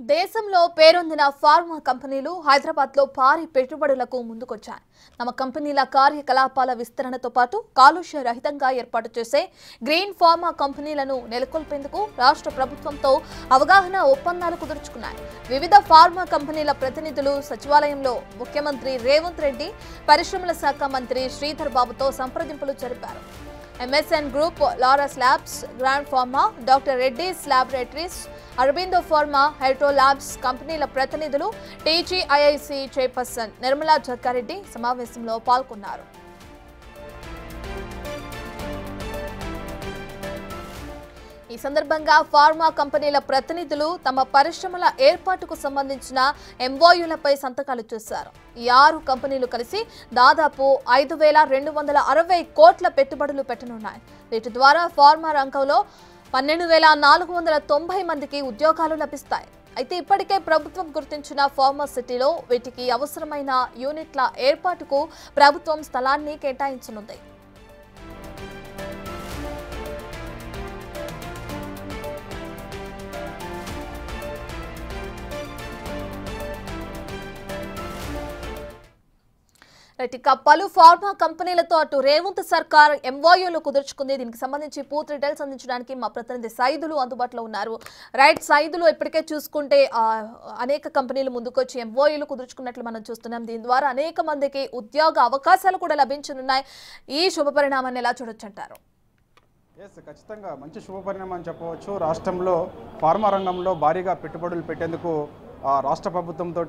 దేశంలో పేరొందిన ఫార్మా కంపెనీలు హైదరాబాద్లో భారీ పెట్టుబడులకు ముందుకొచ్చాయి. తమ కంపెనీల కార్యకలాపాల విస్తరణతో పాటు కాలుష్య రహితంగా ఏర్పాటు చేసే గ్రీన్ ఫార్మా కంపెనీలను నెలకొల్పేందుకు రాష్ట్ర ప్రభుత్వంతో అవగాహన ఒప్పందాలు కుదుర్చుకున్నాయి. వివిధ ఫార్మా కంపెనీల ప్రతినిధులు సచివాలయంలో ముఖ్యమంత్రి రేవంత్ రెడ్డి, పరిశ్రమల శాఖ మంత్రి శ్రీధర్ బాబుతో సంప్రదింపులు జరిపారు. MSN Group, Laurus Labs, Grand Pharma, Dr. Reddy's Laboratories, Aurobindo Pharma, Hydro Labs కంపెనీల ప్రతినిధులు TGIIC చైర్పర్సన్ నిర్మలా జగ్గారెడ్డి సమావేశంలో పాల్గొన్నారు. ఈ సందర్భంగా ఫార్మా కంపెనీల ప్రతినిధులు తమ పరిశ్రమల ఏర్పాటుకు సంబంధించిన MOUలపై సంతకాలు చేశారు. ఈ 6 కంపెనీలు కలిసి దాదాపు 5,260 కోట్ల పెట్టుబడులు పెట్టనున్నాయి. వీటి ద్వారా ఫార్మా రంగంలో 12,490 మందికి ఉద్యోగాలు లభిస్తాయి. అయితే ఇప్పటికే ప్రభుత్వం గుర్తించిన ఫార్మా సిటీలో వీటికి అవసరమైన యూనిట్ల ఏర్పాటుకు ప్రభుత్వం స్థలాన్ని కేటాయించనుంది. పలు ఫార్మా కంపెనీలతో అటు రేవంత్ సర్కార్ MOUలు కుదుర్చుకుంది. దీనికి సంబంధించి పూర్తి డీటెయిల్స్ అందించడానికి మా ప్రతినిధి సైదులు అందుబాటులో ఉన్నారు. రైట్ సైదులు, ఇప్పటికే చూసుకుంటే అనేక కంపెనీలు ముందుకొచ్చి MOUలు కుదుర్చుకున్నట్లు మనం చూస్తున్నాం. దీని ద్వారా అనేక మందికి ఉద్యోగ అవకాశాలు కూడా లభించనున్నాయి. ఈ శుభ పరిణామాన్ని ఎలా చూడొచ్చు అంటారు? ఖచ్చితంగా మంచి శుభపరిణామం అని చెప్పవచ్చు. రాష్ట్రంలో ఫార్మా రంగంలో భారీగా పెట్టుబడులు పెట్టేందుకు రాష్ట్ర ప్రభుత్వంతో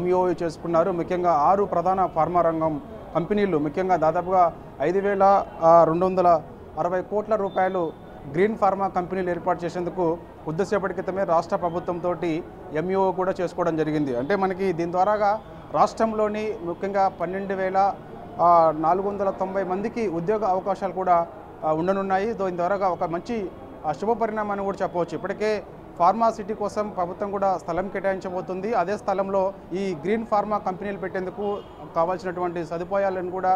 MOU చేసుకున్నారు. ముఖ్యంగా 6 ప్రధాన ఫార్మా రంగం కంపెనీలు ముఖ్యంగా దాదాపుగా 5,260 కోట్ల రూపాయలు గ్రీన్ ఫార్మా కంపెనీలు ఏర్పాటు చేసేందుకు కొద్దిసేపటి క్రితమే రాష్ట్ర ప్రభుత్వంతో MOU కూడా చేసుకోవడం జరిగింది. అంటే మనకి దీని ద్వారాగా రాష్ట్రంలోని ముఖ్యంగా 12,490 మందికి ఉద్యోగ అవకాశాలు కూడా ఉండనున్నాయి. దీని ద్వారా ఒక మంచి శుభ పరిణామాన్ని కూడా చెప్పవచ్చు. ఇప్పటికే ఫార్మా సిటీ కోసం ప్రభుత్వం కూడా స్థలం కేటాయించబోతుంది. అదే స్థలంలో ఈ గ్రీన్ ఫార్మా కంపెనీలు పెట్టేందుకు కావాల్సినటువంటి సదుపాయాలను కూడా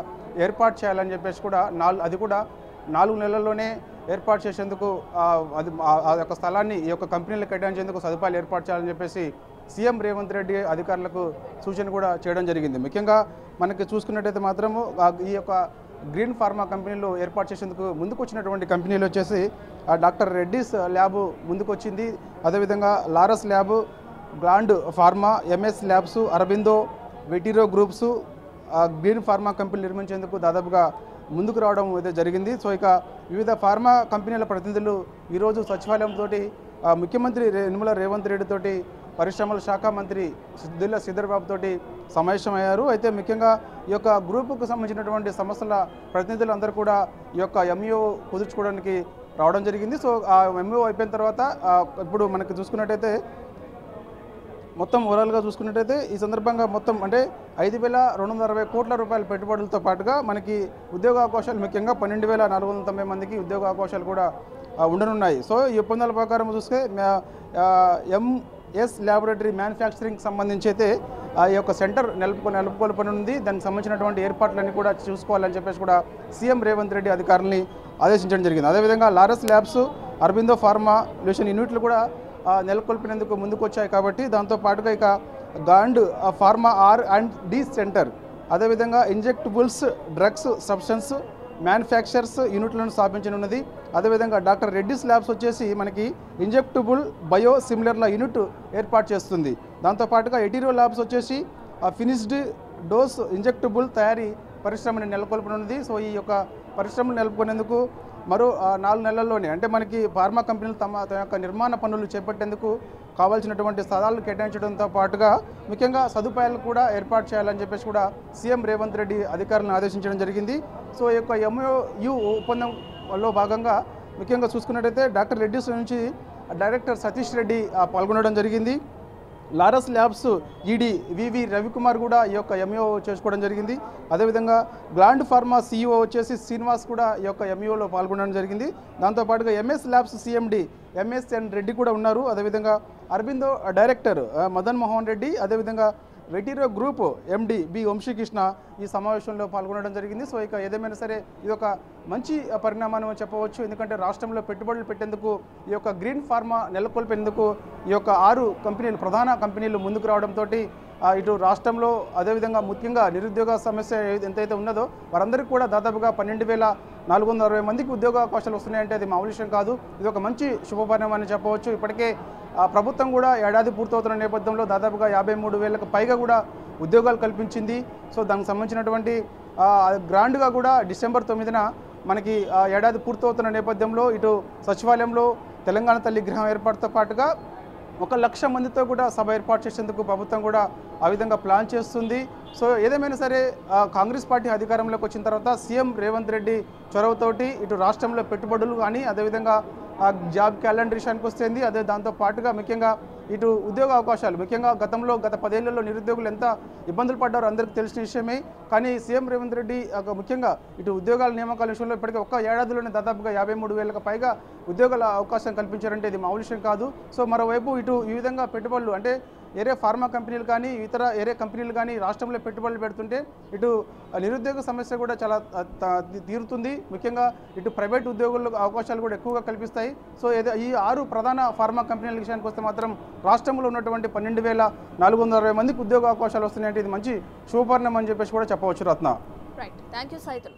ఏర్పాటు చేయాలని చెప్పేసి కూడా అది కూడా 4 నెలల్లోనే ఏర్పాటు చేసేందుకు ఆ యొక్క స్థలాన్ని ఈ యొక్క కంపెనీలు కేటాయించేందుకు సదుపాయాలు ఏర్పాటు చేయాలని చెప్పేసి సీఎం రేవంత్ రెడ్డి అధికారులకు సూచన కూడా చేయడం జరిగింది. ముఖ్యంగా మనకి చూసుకున్నట్టయితే మాత్రము ఈ యొక్క గ్రీన్ ఫార్మా కంపెనీలు ఏర్పాటు చేసేందుకు ముందుకు వచ్చినటువంటి కంపెనీలు వచ్చేసి డాక్టర్ రెడ్డీస్ ల్యాబ్ ముందుకొచ్చింది. అదేవిధంగా Laurus lab, Gland Pharma, MS labs, Aurobindo, వెటిరో గ్రూప్స్ గ్రీన్ ఫార్మా కంపెనీలు నిర్మించేందుకు దాదాపుగా ముందుకు రావడం అయితే జరిగింది. సో ఇక వివిధ ఫార్మా కంపెనీల ప్రతినిధులు ఈరోజు సచివాలయంతో ముఖ్యమంత్రి రేవంత్ రెడ్డితోటి, పరిశ్రమల శాఖ మంత్రి శ్రీధర్ బాబుతో సమావేశమయ్యారు. అయితే ముఖ్యంగా ఈ యొక్క గ్రూపుకు సంబంధించినటువంటి సంస్థల ప్రతినిధులు అందరూ కూడా ఈ యొక్క MOU కుదుర్చుకోవడానికి రావడం జరిగింది. సో ఆ MOU అయిపోయిన తర్వాత ఇప్పుడు మనకి చూసుకున్నట్టయితే మొత్తం ఓవరాల్గా చూసుకున్నట్టయితే ఈ సందర్భంగా మొత్తం అంటే 5,260 కోట్ల రూపాయల పెట్టుబడులతో పాటుగా మనకి ఉద్యోగ అవకాశాలు ముఖ్యంగా 12,490 మందికి ఉద్యోగ అవకాశాలు కూడా ఉండనున్నాయి. సో ఈ ఒప్పందాల ప్రకారం చూస్తే MS ల్యాబొరేటరీ మ్యానుఫ్యాక్చరింగ్ సంబంధించి అయితే ఈ యొక్క సెంటర్ నెలకొల్పనుంది. దానికి సంబంధించినటువంటి ఏర్పాట్లన్నీ కూడా చూసుకోవాలని చెప్పేసి కూడా సీఎం రేవంత్ రెడ్డి అధికారులని ఆదేశించడం జరిగింది. అదేవిధంగా లారస్ ల్యాబ్స్, అరబిందో ఫార్మా ల్యూషన్ యూనిట్లు కూడా నెలకొల్పినందుకు ముందుకు వచ్చాయి. కాబట్టి దాంతో పాటుగా ఇక గాండ్ ఫార్మా R&D సెంటర్, అదేవిధంగా ఇంజెక్టబుల్స్, డ్రగ్స్, సబ్స్టెన్స్ మ్యానుఫ్యాక్చర్స్ యూనిట్లను స్థాపించనున్నది. అదేవిధంగా డాక్టర్ రెడ్డీస్ ల్యాబ్స్ వచ్చేసి మనకి ఇంజెక్టబుల్ బయో సిమిలర్ల యూనిట్ ఏర్పాటు చేస్తుంది. దాంతోపాటుగా ఎటిరో ల్యాబ్స్ వచ్చేసి ఫినిష్డ్ డోస్ ఇంజెక్టబుల్ తయారీ పరిశ్రమని నెలకొల్పనున్నది. సో ఈ యొక్క పరిశ్రమను నెలకొనేందుకు మరో 4 నెలల్లోనే అంటే మనకి ఫార్మా కంపెనీలు తమ యొక్క నిర్మాణ పనులు చేపట్టేందుకు కావాల్సినటువంటి స్థలాలను కేటాయించడంతో పాటుగా ముఖ్యంగా సదుపాయాలు కూడా ఏర్పాటు చేయాలని చెప్పేసి కూడా సీఎం రేవంత్ రెడ్డి అధికారులను ఆదేశించడం జరిగింది. సో ఈ యొక్క MOU ఒప్పందంలో భాగంగా ముఖ్యంగా చూసుకున్నట్టయితే డాక్టర్ రెడ్డిస్ నుంచి డైరెక్టర్ సతీష్ రెడ్డి పాల్గొనడం జరిగింది. Laurus labs ED VV Ravikumar కూడా ఈ యొక్క MOU చేసుకోవడం జరిగింది. అదేవిధంగా గ్లాండ్ ఫార్మా CEO వచ్చేసి శ్రీనివాస్ కూడా ఈ యొక్క MOUలో పాల్గొనడం జరిగింది. దాంతోపాటుగా MS labs CMD MSN Reddy కూడా ఉన్నారు. అదేవిధంగా అరబిందో డైరెక్టర్ మదన్ మోహన్ రెడ్డి, అదేవిధంగా వెటీరియో గ్రూప్ ఎండి బి వంశీకృష్ణ ఈ సమావేశంలో పాల్గొనడం జరిగింది. సో ఇక ఏదేమైనా సరే ఇది ఒక మంచి పరిణామాన్ని అని చెప్పవచ్చు. ఎందుకంటే రాష్ట్రంలో పెట్టుబడులు పెట్టేందుకు ఈ యొక్క గ్రీన్ ఫార్మా నెలకొల్పేందుకు ఈ యొక్క 6 కంపెనీలు ప్రధాన కంపెనీలు ముందుకు రావడంతో ఇటు రాష్ట్రంలో అదేవిధంగా ముఖ్యంగా నిరుద్యోగ సమస్య ఎంతైతే ఉన్నదో వారందరికీ కూడా దాదాపుగా 12,460 మందికి ఉద్యోగ అవకాశాలు వస్తున్నాయంటే అది మామూలు విషయం కాదు. ఇది ఒక మంచి శుభపరిణామని చెప్పవచ్చు. ఇప్పటికే ప్రభుత్వం కూడా ఏడాది పూర్తవుతున్న నేపథ్యంలో దాదాపుగా 53,000కు పైగా కూడా ఉద్యోగాలు కల్పించింది. సో దానికి సంబంధించినటువంటి గ్రాండ్గా కూడా డిసెంబర్ 9న మనకి ఏడాది పూర్తవుతున్న నేపథ్యంలో ఇటు సచివాలయంలో తెలంగాణ తల్లి గృహం ఏర్పాటుతో పాటుగా 1,00,000 మందితో కూడా సభ ఏర్పాటు చేసేందుకు ప్రభుత్వం కూడా ఆ విధంగా ప్లాన్ చేస్తుంది. సో ఏదేమైనా సరే కాంగ్రెస్ పార్టీ అధికారంలోకి వచ్చిన తర్వాత సీఎం రేవంత్ రెడ్డి చొరవతోటి ఇటు రాష్ట్రంలో పెట్టుబడులు కానీ అదేవిధంగా జాబ్ క్యాలెండర్ విషయానికి వస్తుంది. అదే దాంతో పాటుగా ముఖ్యంగా ఇటు ఉద్యోగ అవకాశాలు ముఖ్యంగా గత 10 ఏళ్లలో నిరుద్యోగులు ఎంత ఇబ్బందులు పడ్డారో అందరికీ తెలిసిన విషయమే. కానీ సీఎం రేవంత్ రెడ్డి ముఖ్యంగా ఇటు ఉద్యోగాల నియామకాల విషయంలో ఇప్పటికీ ఒక్క ఏడాదిలోనే దాదాపుగా 53,000కు పైగా ఉద్యోగాల అవకాశం కల్పించారంటే ఇది మామూలు విషయం కాదు. సో మరోవైపు ఇటు ఈ విధంగా పెట్టుబడులు అంటే ఏరే ఫార్మా కంపెనీలు కానీ ఇతర ఏరే కంపెనీలు కానీ రాష్ట్రంలో పెట్టుబడులు పెడుతుంటే ఇటు నిరుద్యోగ సమస్య కూడా చాలా తీరుతుంది. ముఖ్యంగా ఇటు ప్రైవేట్ ఉద్యోగులకు అవకాశాలు కూడా ఎక్కువగా కల్పిస్తాయి. సో ఈ 6 ప్రధాన ఫార్మా కంపెనీల విషయానికి వస్తే మాత్రం రాష్ట్రంలో ఉన్నటువంటి 12,460 మందికి ఉద్యోగ అవకాశాలు వస్తున్నాయంటే ఇది మంచి శుభపరిణామం అని చెప్పేసి కూడా చెప్పవచ్చు. రత్న రైట్, థ్యాంక్ యూ సైతుల్.